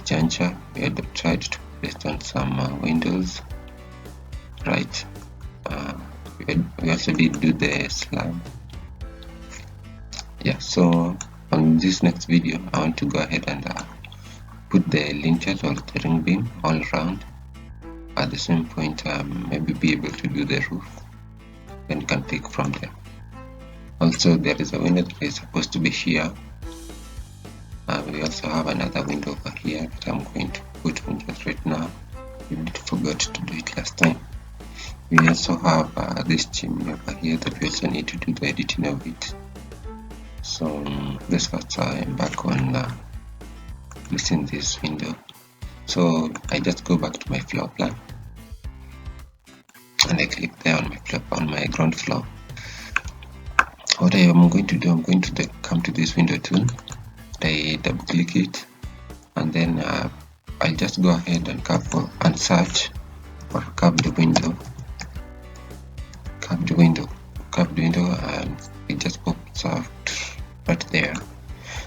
juncture we had tried to place on some windows, right? We also did do the slab. Yeah, so on this next video I want to go ahead and put the lintel or the ring beam all around. At the same point, maybe be able to do the roof, then you can pick from there. Also, there is a window that is supposed to be here. We also have another window over here that I'm going to put on just right now. We forgot to do it last time. We also have this chimney over here that we also need to do the editing of it. So let's first embark on placing this window. So I just go back to my floor plan and I click there on my ground floor. What I am going to do, I'm going to come to this window tool. I double click it, and then I'll just go ahead and search for curved window, and it just pops out right there.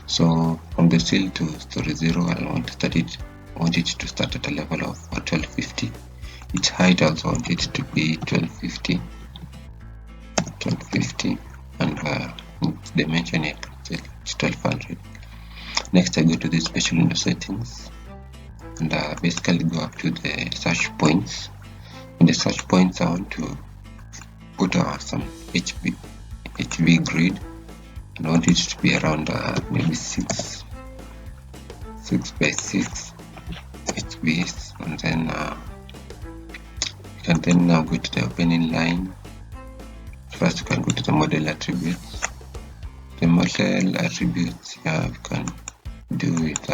So from the seal to story 0, I want it to start at a level of 1250. Its height also want it to be 1250, and its dimension is 1200. Next I go to the special window settings and basically go up to the search points. In the search points I want to put some HV grid, and I want it to be around maybe 6 by 6 HVs, and then you can then now go to the opening line. First you can go to the model attributes. The model attributes here you can do with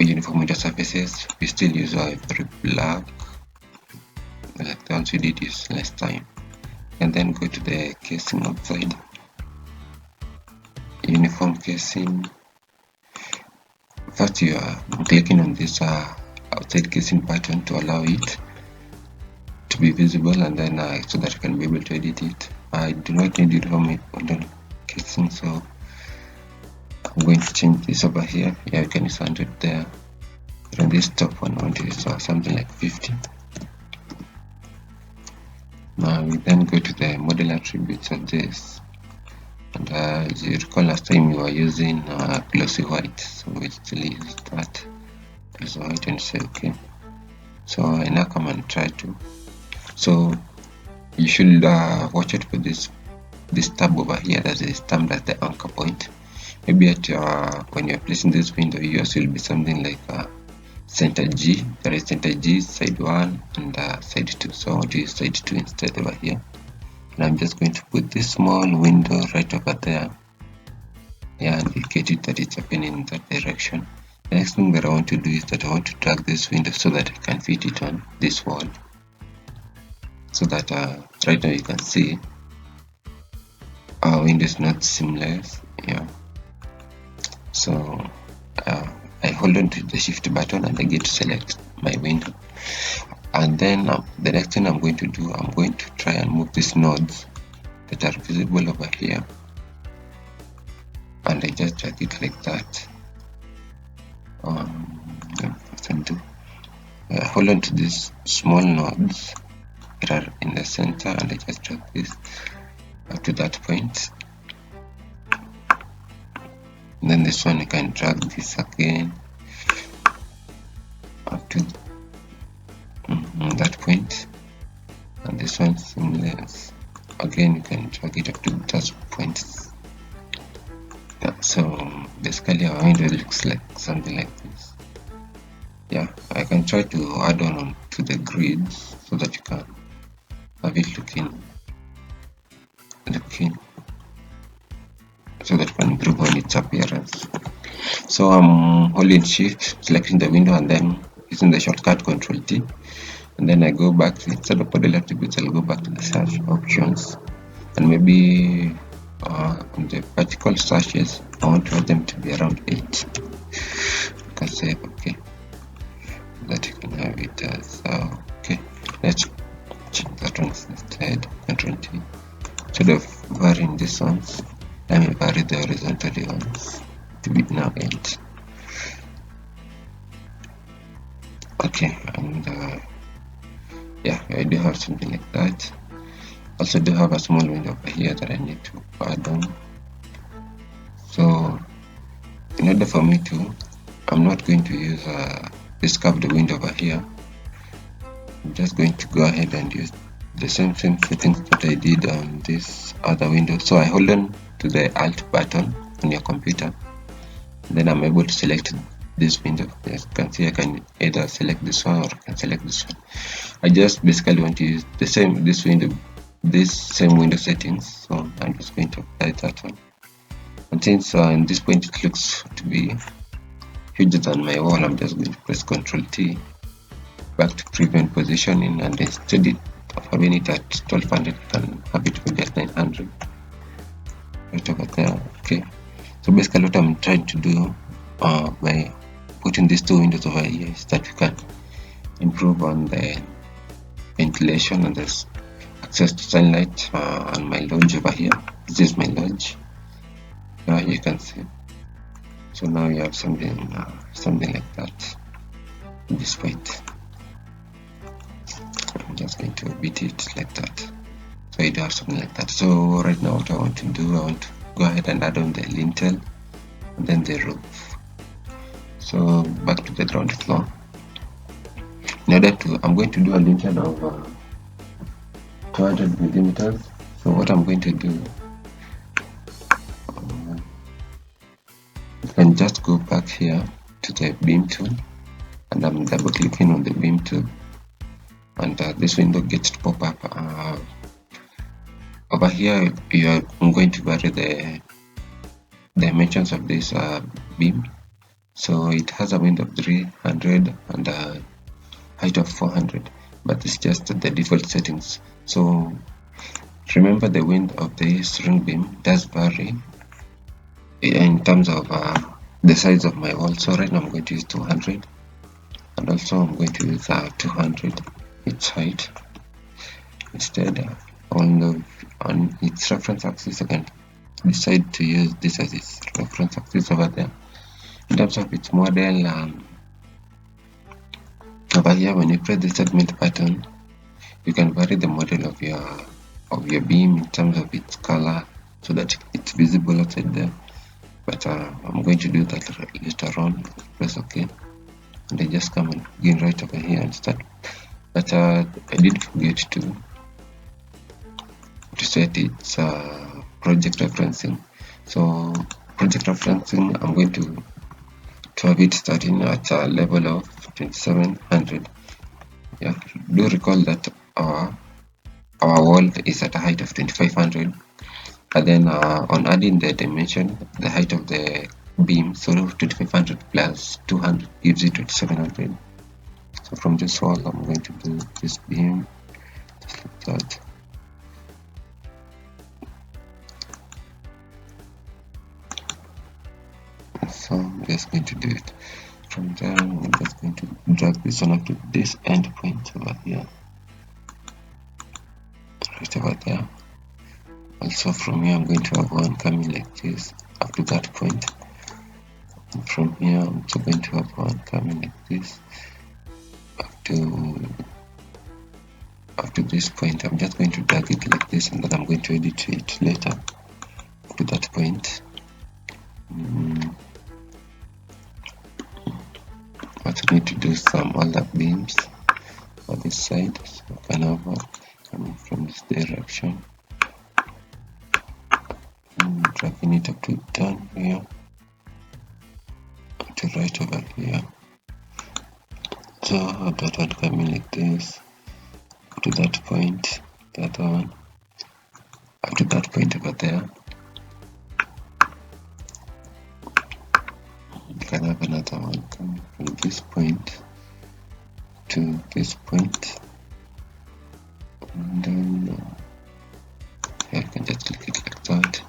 uniform window surfaces. We still use a very black like the ones we did use last time, and then go to the casing outside, uniform casing. First you are clicking on this outside casing button to allow it to be visible, and then so that you can be able to edit it. I do not need uniform window casing, so I'm going to change this over here. You can use 100 there, and this top one I want to use something like 50. Now we then go to the model attributes of this, and as you recall last time we were using glossy white, so we still use that glossy white and say okay. So I now come and try to, so you should watch out for this tab over here that is termed as the anchor point. Maybe at when you're placing this window, yours will be something like center G. There is center G, side 1 and side 2. So I want to use side 2 instead over here. And I'm just going to put this small window right over there. Yeah, and indicate it that it's opening in that direction. The next thing that I want to do is that I want to drag this window so that I can fit it on this wall. So that right now you can see our window is not seamless. Yeah. So I hold on to the shift button and I get to select my window, and then the next thing I'm going to do, I'm going to try and move these nodes that are visible over here, and I just drag it like that. Hold on to these small nodes that are in the center, and I just drag this up to that point. And then this one you can drag this again up to that point, and this one seamless again, you can drag it up to that point. Yeah, so basically our window looks like something like this. Yeah, I can try to add on to the grids so that you can have it looking so that you can improve on its appearance. So I'm holding shift, selecting the window, and then using the shortcut Control T, and then I go back instead of model attributes, I'll go back to the search options, and maybe the vertical slashes I want to have them to be around 8. You can say okay, that you can have it as okay. Let's change that one instead. Control T. Instead of varying these ones, let me vary the horizontally ones to be now 8. Okay, and yeah, I do have something like that. Also do have a small window over here that I need to add on. So in order for me to, I'm not going to use this curved window over here. I'm just going to go ahead and use the same settings that I did on this other window. So I hold on to the Alt button on your computer, then I'm able to select this window. As you can see, I can either select this one or I can select this one. I just basically want to use the same same window settings, so I'm just going to apply that one. And since in this point it looks to be huger than my wall, I'm just going to press Ctrl T back to prevent positioning, and instead of having it at 1200, I can have it maybe at 900 right over there. Okay, so basically what I'm trying to do by putting these two windows over here is that we can improve on the ventilation and the access to sunlight on my lodge over here. This is my lodge. You can see. So now you have something like that at this point. I'm just going to beat it like that. So you do have something like that. So right now what I want to do, I want to go ahead and add on the lintel and then the roof. So back to the ground floor. In order to, I'm going to do a lintel of 200 millimeters. So what I'm going to do, you can just go back here to the beam tool, and I'm double clicking on the beam tool, and this window gets to pop up. Over here I'm going to vary the dimensions of this beam. So it has a width of 300 and a height of 400, but it's just the default settings. So remember, the width of this ring beam does vary in terms of the size of my wall. So right now I'm going to use 200, and also I'm going to use 200 its height. Instead, on its reference axis, I can decide to use this as its reference axis over there. In terms of its model, over here when you press the segment button, you can vary the model of your beam in terms of its color so that it's visible outside there. But I'm going to do that later on. Press OK, and I just come and begin right over here and start. But I did forget to set its project referencing. So project referencing, I'm going to have it starting at a level of 2700. Yeah, do recall that our wall is at a height of 2500, and then on adding the dimension, the height of the beam, so 2500 plus 200 gives you 2700. So from this wall, I'm going to do this beam just like that. So I'm just going to do it. From there, I'm just going to drag this one up to this end point over here, right over there. Also from here, I'm going to have one coming like this up to that point. And from here, I'm also going to have one coming like this up to this point. I'm just going to drag it like this, and then I'm going to edit it later up to that point. I need to do some other beams on this side, so I can have coming from this direction, and dragging it up to down here to right over here. So that one coming like this up to that point, the other one up to that point over there. You can have another one coming from this point to this point, and then I can just click it like that.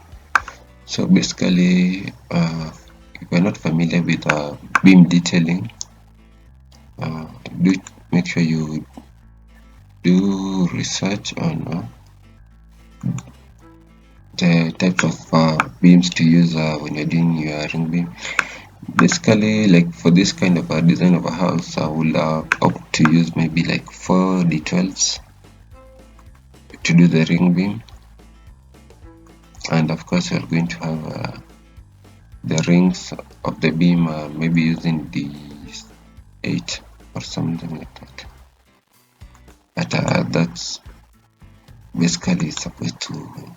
So basically, if you're not familiar with beam detailing, do make sure you do research on the types of beams to use when you're doing your ring beam. Basically, like for this kind of a design of a house, I will opt to use maybe like 4 D12s to do the ring beam, and of course we're going to have the rings of the beam maybe using D8 or something like that. But that's basically supposed to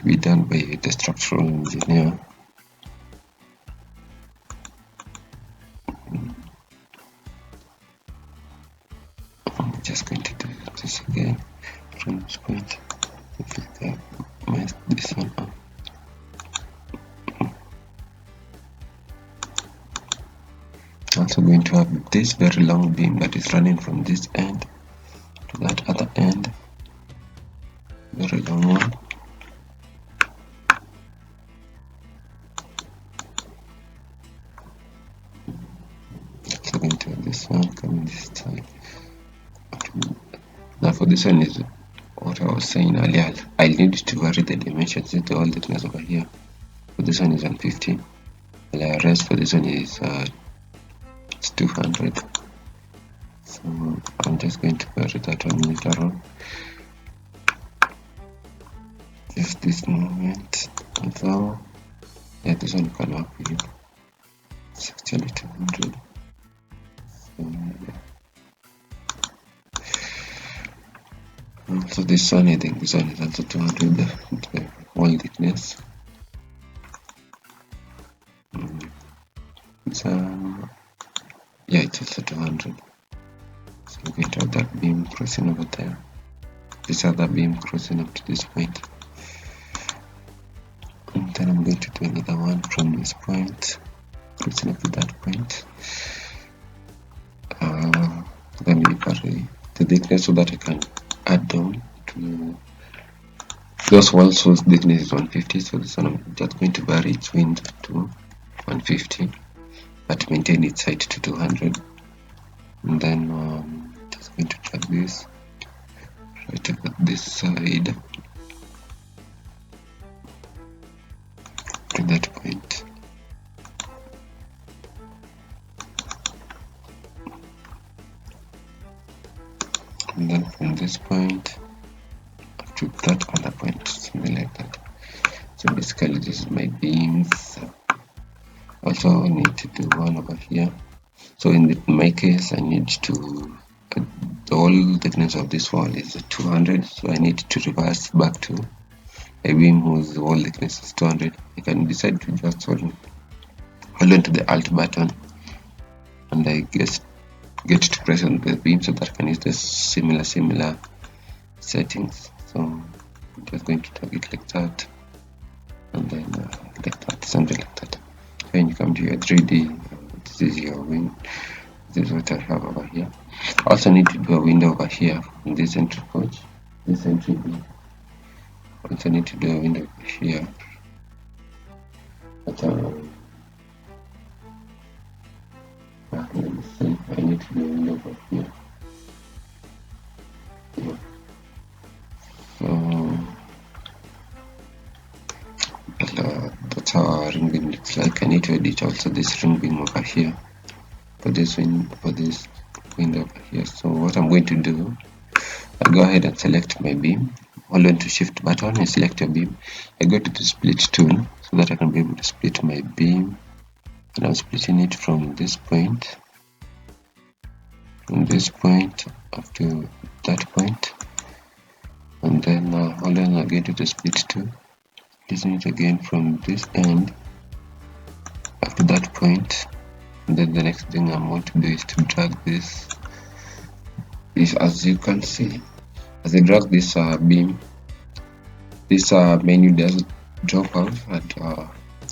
be done by the structural engineer. I'm just going to do this again from this point. If I mess this one up. Also going to have this very long beam that is running from this end to that other end, very long one. Also going to have this one coming this side. Now for this one is what I was saying earlier, I need to vary the dimensions into all thickness over here. For this one is 150, the rest for this one is it's 200. So I'm just going to vary that one later on. Just this moment. So yeah, this one can work for you. It's actually 200. So this one, I think this one is also 200, the wall thickness. Yeah, it's also 200. So I'm going to have that beam crossing over there. This other beam crossing up to this point. And then I'm going to do another one from this point, crossing up to that point. Let me vary the thickness so that I can add down to those walls whose thickness is 150. So this one I'm just going to vary its width to 150, but maintain its height to 200. And then just going to drag this right over this side to that point. And then from this point up to that other point, something like that. So basically this is my beams. Also I need to do one over here. So in my case I need to the whole thickness of this wall is 200, so I need to reverse back to a beam whose wall thickness is 200. I can decide to just hold on to the Alt button, and I get to press on the beam so that I can use the similar settings. So I'm just going to target like that, and then like that, something like that. When you come to your 3D, this is your wing. This is what I have over here. I also need to do a window over here in this entry porch, this entry beam. I also need to do a window over here. But let me see, I need to do a window over here. Yeah. So that's how our ring beam looks like. I need to edit also this ring beam over here for this window over here. So what I'm going to do, I'll go ahead and select my beam, hold on to shift button and select your beam. I go to the split tool so that I can be able to split my beam, and I'm splitting it from this point up to that point, and then hold on again to the split tool, splitting it again from this end up to that point. And then the next thing I'm going to do is to drag this. As you can see, as I drag this beam, this menu does drop out, and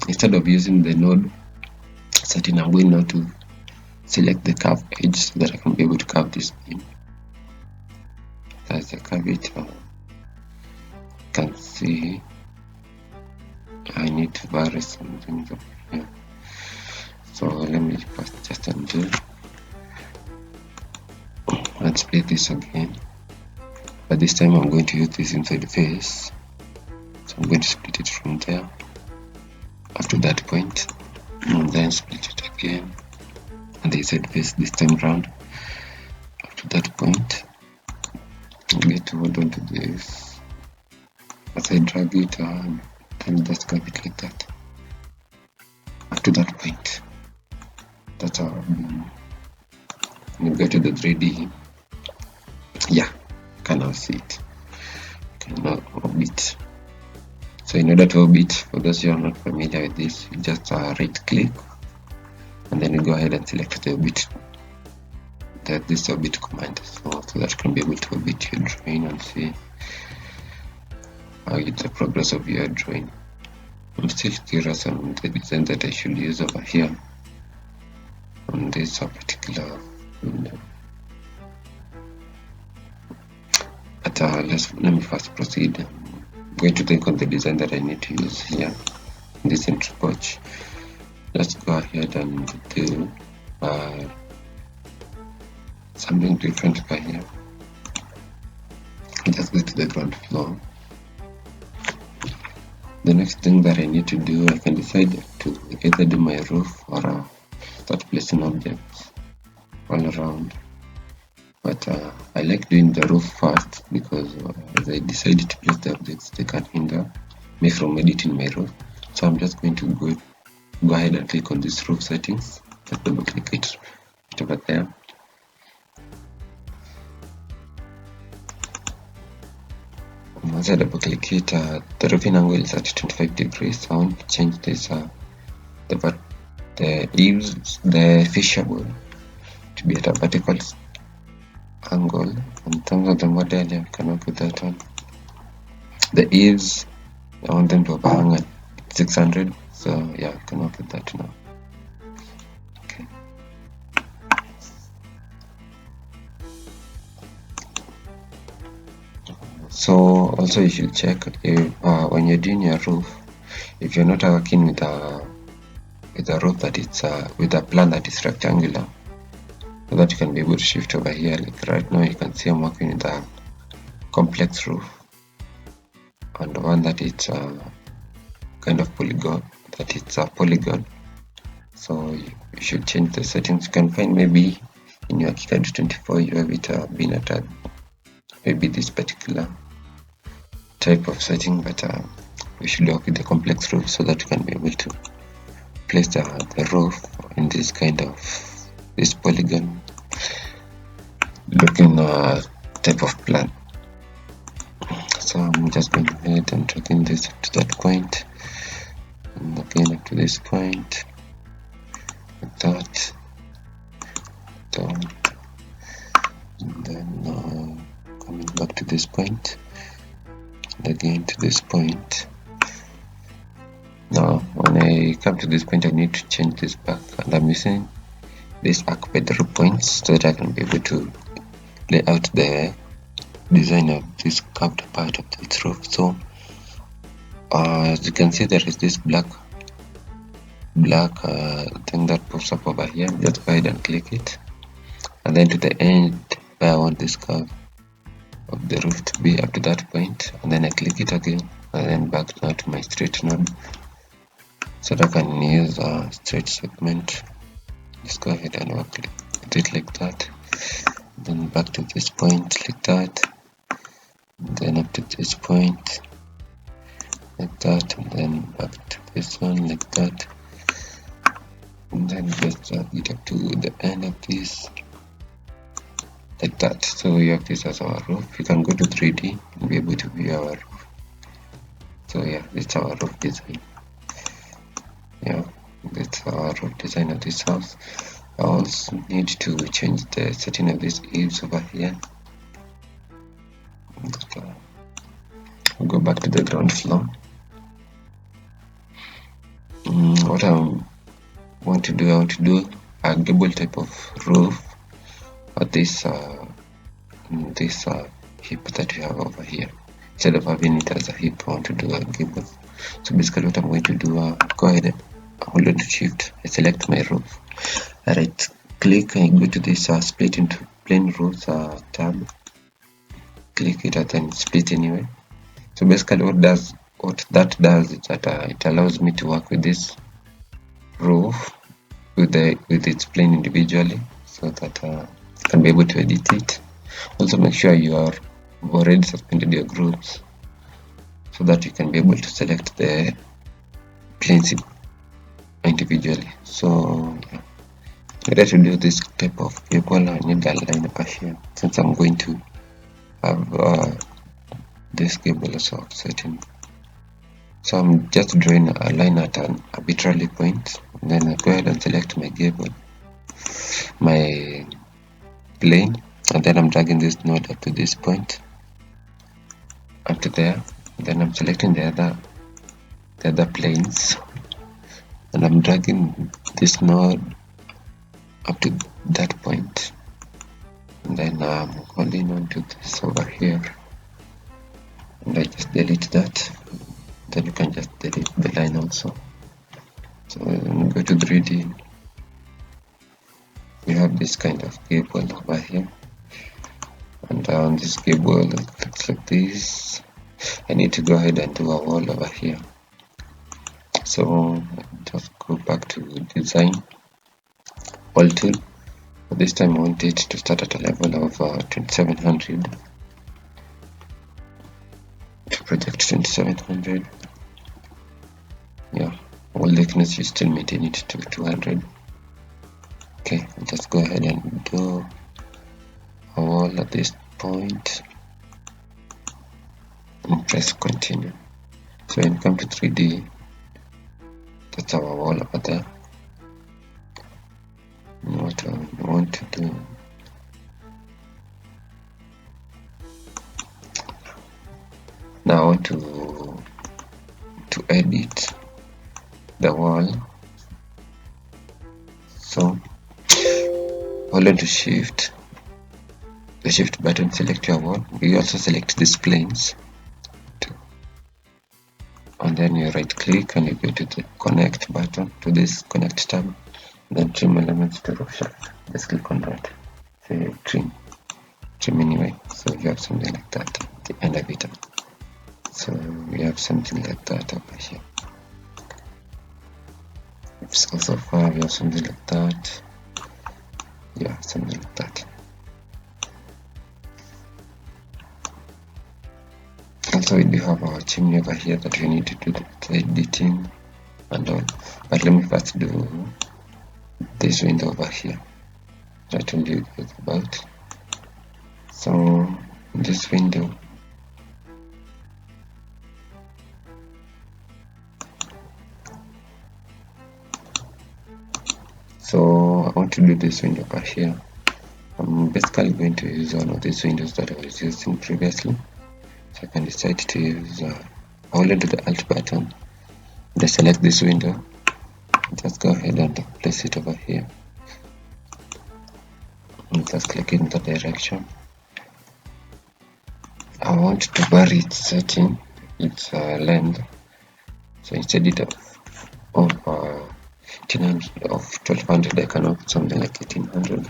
instead of using the node setting, I'm going now to select the curve edge so that I can be able to curve this beam. That's the curvature. You can see I need to vary some things over here. So let me just undo and split this again, but this time I'm going to use this inside face. So I'm going to split it from there up to that point, and then split it again, and the side face this time round. Up to that point, get to hold on to this. As I drag it, and then just curve it like that. Up to that point. That's how you go to the 3D. Yeah, you can now see it. You can now orbit. So in order to orbit, for those who are not familiar with this, you just right click and then you go ahead and select the orbit, this orbit command, so that you can be able to orbit your drawing and see how it's the progress of your drawing. I'm still curious on the design that I should use over here on this particular window. But let me first proceed. I'm going to think on the design that I need to use here in this entry pouch. Let's go ahead and do something different by here. Just go to the ground floor. The next thing that I need to do, I can decide to either do my roof or start placing objects all around. But I like doing the roof first because as I decide to place the objects, they can hinder me from editing my roof. So I'm just going to go ahead and click on this roof settings. Just double click it over there. Once I double click it, the roofing angle is at 25 degrees. I want to change this the eaves, the fishable, to be at a vertical angle. In terms of the model, I can work with that one. The eaves, I want them to overhang at 600, so yeah, I can work with that now. Okay. So also you should check if when you're doing your roof, if you're not working with a roof that it's with a plan that is rectangular, so that you can be able to shift over here. Like right now you can see I'm working with a complex roof and one that it's kind of polygon, that it's a polygon. So you should change the settings. You can find maybe in your ARCHICAD 24 you have it been at maybe this particular type of setting, but we should work with the complex roof so that you can be able to place the roof in this kind of this polygon looking type of plan. So I'm just going ahead and dragging this up to that point, and again up to this point, like that, down, and then coming back to this point, and again to this point. Now when I come to this point, I need to change this back, and I'm using this arc pedal points so that I can be able to lay out the design of this curved part of this roof. So as you can see, there is this black thing that pops up over here. Just go ahead and click it, and then to the end where I want this curve of the roof to be, up to that point, and then I click it again, and then back now to my straight node so that I can use a straight segment. Just go ahead and work with it like that, then back to this point like that, and then up to this point like that, and then back to this one like that, and then just drag it up to the end of this like that. So we have this as our roof. You can go to 3D and be able to view our roof. So yeah, it's our roof design. Yeah, that's our roof design of this house. I also need to change the setting of these eaves over here. I'll go back to the ground floor. What I want to do a gable type of roof or this heap that we have over here. Instead of having it as a heap, I want to do a gable. So basically what I'm going to do, go ahead and hold on to shift, I select my roof, I right click, I go to this split into plane roofs tab, click it and then split anyway. So basically what that does is that it allows me to work with this roof with its plane individually, so that you can be able to edit it. Also make sure you are already suspended your groups, so that you can be able to select the planes individually. So yeah. In order to do this type of Gable, I need a line over here, since I'm going to have this Gable also offsetting. So I'm just drawing a line at an arbitrary point, and then I go ahead and select my Gable, my plane, and then I'm dragging this node up to this point, up to there. Then I'm selecting the other planes, and I'm dragging this node up to that point, and then I'm holding on to this over here, and I just delete that. Then you can just delete the line also. So go to 3D. We have this kind of Gable over here, and on this Gable it looks like this. I need to go ahead and do a wall over here. So just go back to design, wall tool. This time I want it to start at a level of 2700. To project 2700. Yeah, wall thickness you still maintain it to 200. Okay, just go ahead and do a wall at this point and press continue. So when you come to 3D, that's our wall over there. And what I want to do, now I want to edit the wall. So hold on to the shift button, select your wall. You also select these planes, and then you right click and you go to the connect button, to this connect tab, then trim elements to roof shaft. Just click on that, say trim anyway. So you have something like that at the end of it. So we have something like that over here. It's also far, we have something like that. Yeah, something like that. Also, we do have our chimney over here that we need to do the editing and all. But let me first do this window over here that I told you guys about. So this window, so I want to do this window over here. I'm basically going to use one of these windows that I was using previously. So I can decide to use hold on to the Alt button and I select this window. Just go ahead and place it over here. And just click in the direction. I want to vary its setting, its length. So instead of 1200, I can open something like 1800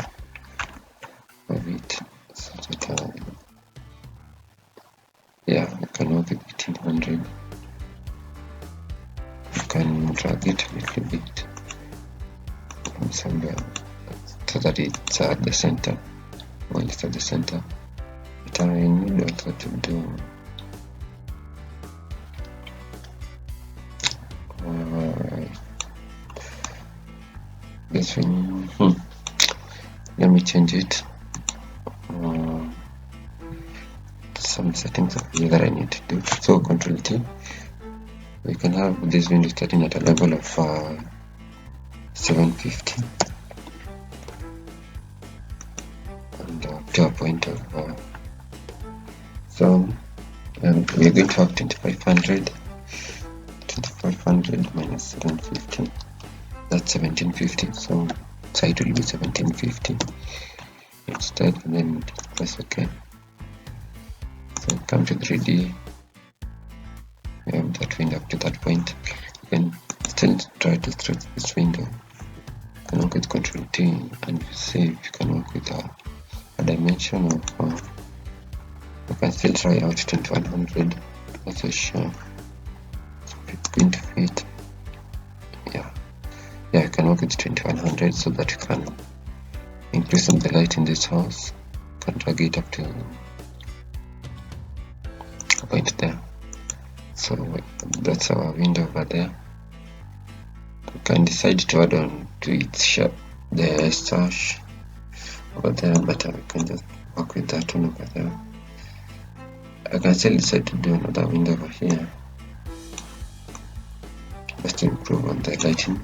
of it. So that yeah, I can open 1800. You can drag it a little bit from somewhere so that it's at the center. Well, it's at the center. But I need also to do this one. Let me change it. Some settings of here that I need to do. So Control T. We can have this window starting at a level of 750 and up to a point of so we're going to have 2500 minus 750, that's 1750. So site will be 1750 instead, and then press OK. So come to 3D, we have that window up to that point. You can still try to stretch this window. You can work with Control T and see if you can work with a dimension of you can still try out 2100. Also sure it's going to fit. Yeah, can work with 2100 so that you can increase the light in this house. You can drag it up to a point there. So that's our window over there. You can decide to add on to its shape the sash over there, but I can just work with that one over there. I can still decide to do another window over here just to improve on the lighting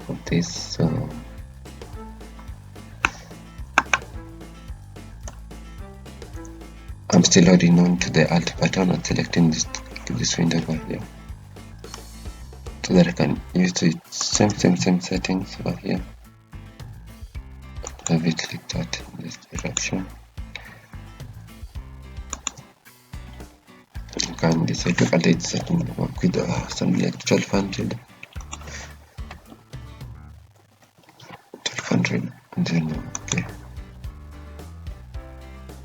of this. So I'm still holding on to the Alt button and selecting this window over here so that I can use the same settings over here. Have it like that in this direction. You can decide to add it setting work with something like 1200 and then okay,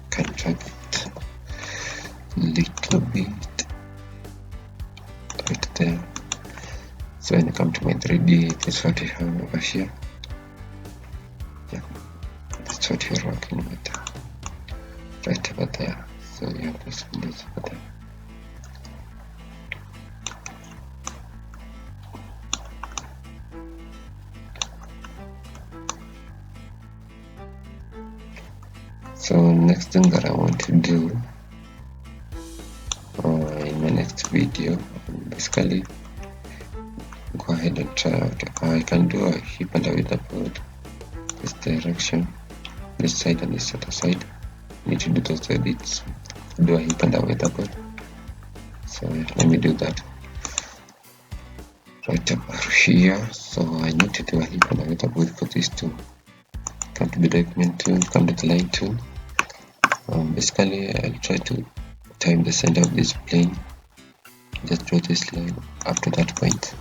can drag it a little bit right there. So when I come to my 3D, this is what we have over here. Yeah, that's what we're working with right over there. So you have this windows over there. So next thing that I want to do in my next video, basically go ahead and try out. I can do a heap and a witherboard this direction, this side and this other side. I need to do those edits, do a heap and a witherboard. So let me do that right up here. So I need to do a heap and a witherboard for these two. Come to the document tool, come to the line tool. Basically I'll try to time the center of this plane, just draw this line up to that point.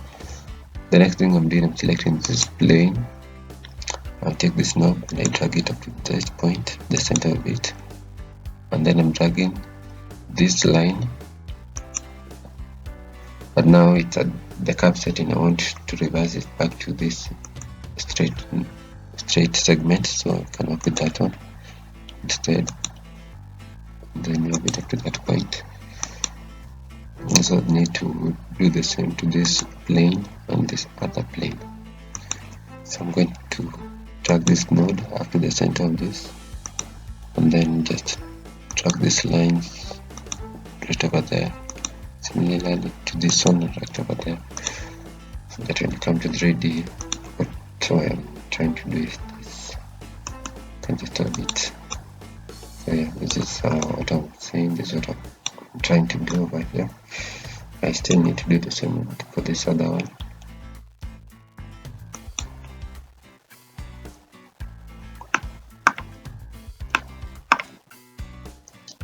The next thing I'm doing, I'm selecting this plane. I'll take this knob and I drag it up to this point, the center of it, and then I'm dragging this line, but now it's at the curve setting. I want to reverse it back to this straight segment, so I can work with that one instead. Then move it up to that point. Also need to do the same to this plane and this other plane. So I'm going to drag this node up to the center of this, and then just drag these lines right over there, similarly to this one right over there, so that when you come to 3D, what I am trying to do is this. Can just have it. So yeah, this is what I'm saying, this is what I'm trying to do over here. I still need to do the same for this other one.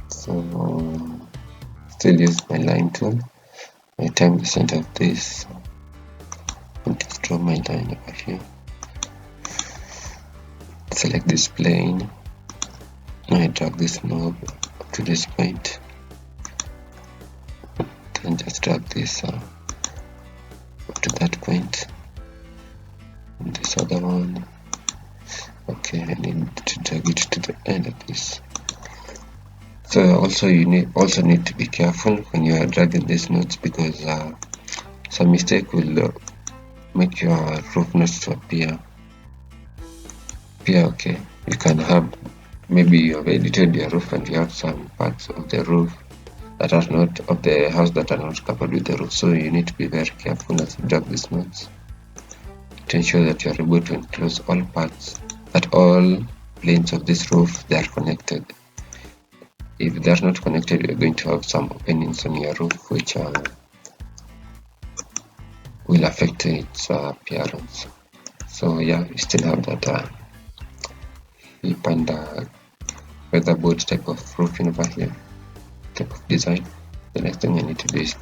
So still use my line tool. I time the center of this and just draw my line over here. Select this plane. I drag this knob up to this point, then just drag this up to that point, and this other one. Okay, I need to drag it to the end of this. So also you need to be careful when you are dragging these nodes, because some mistake will make your roof nodes to appear okay. You can have, maybe you have edited your roof and you have some parts of the roof that are not of the house that are not covered with the roof. So you need to be very careful as you drag these nodes to ensure that you are able to enclose all parts, that all planes of this roof, they are connected. If they are not connected, you're going to have some openings on your roof which will affect its appearance. So yeah, you still have that heap and weatherboard type of roofing over here, type of design. The next thing I need to do is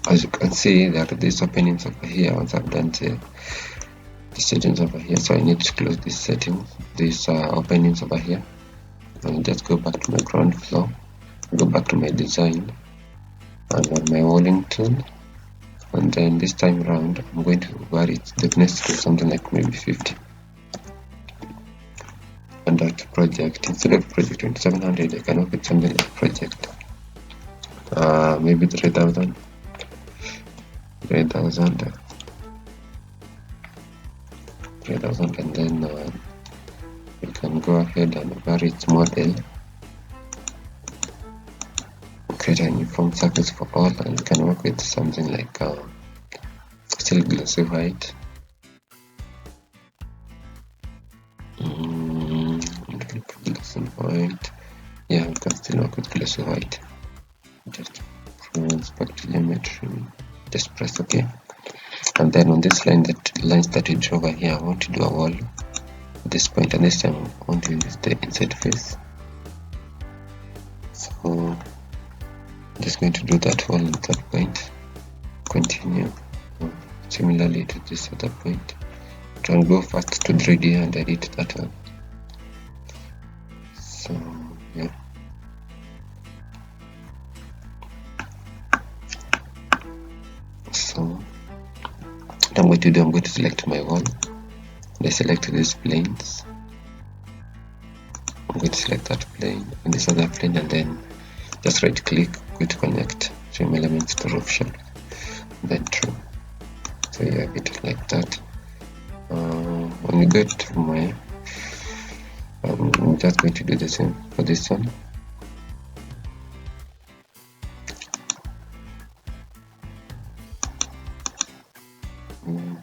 as you can see, there are these openings over here. Once I've done the settings over here, so I need to close these settings, these openings over here, and just go back to my ground floor, go back to my design, and then my walling tool, and then this time around I'm going to vary its thickness to something like maybe 50. And that project, instead of project 2700, I can work with something like project maybe 3000, and then you can go ahead and vary its model, create a uniform surface for all, and you can work with something like still glossy white. Glossy white, yeah, we can still work with glossy white. Just press back to geometry, just press OK, and then on this line, that lines that we draw over here, I want to do a wall at this point, and this time I want to use the inside face. So I'm just going to do that wall at that point, continue similarly to this other point, and go first to 3D and edit that one. So yeah, so what I'm going to do, I'm going to select my wall, and I select these planes. I'm going to select that plane and this other plane, and then just right click, go to connect trim elements to roof shelf, then trim. So you have it like that. When you go to my I'm just going to do the same for this one.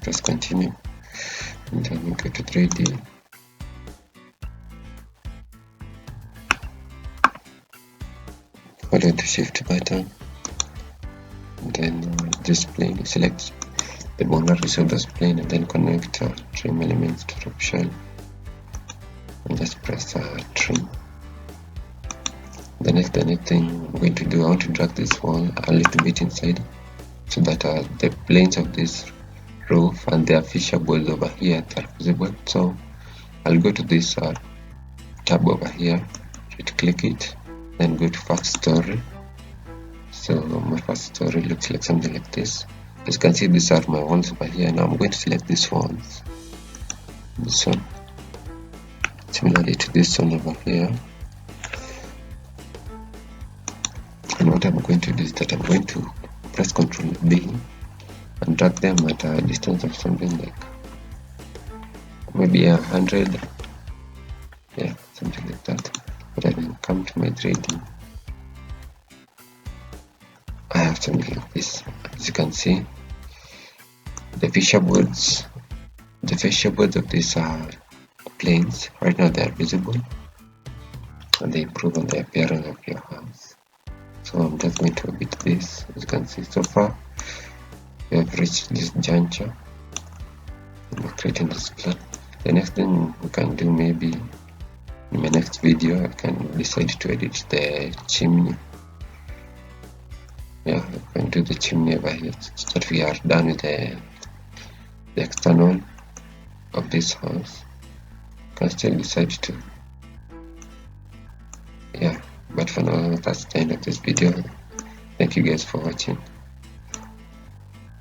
Just continue, and then we go to 3D. Follow the shift button, and then this plane, select the boundaries of this plane, and then connect trim elements to roof shell, and just press trim. The next thing I'm going to do, I want to drag this wall a little bit inside, so that the planes of this roof and their fissure boards over here are visible. So I'll go to this tab over here, right click it, then go to first story. So my first story looks like something like this. As you can see, these are my walls over here. Now I'm going to select these ones, this one, similarly to this one over here. And what I'm going to do is that I'm going to press Ctrl B and drag them at a distance of something like maybe 100, yeah, something like that. But I then come to my 3D, I have something like this. As you can see, the fissure boards of these planes right now, they are visible, and they improve on the appearance of your house. So I'm just going to edit this. As you can see, so far we have reached this juncture. I'm creating this plan. The next thing we can do, maybe in my next video, I can decide to edit the chimney. Yeah, I can do the chimney over here, so that we are done with the external of this house. I can still decide to, yeah, but for now, that's the end of this video. Thank you guys for watching.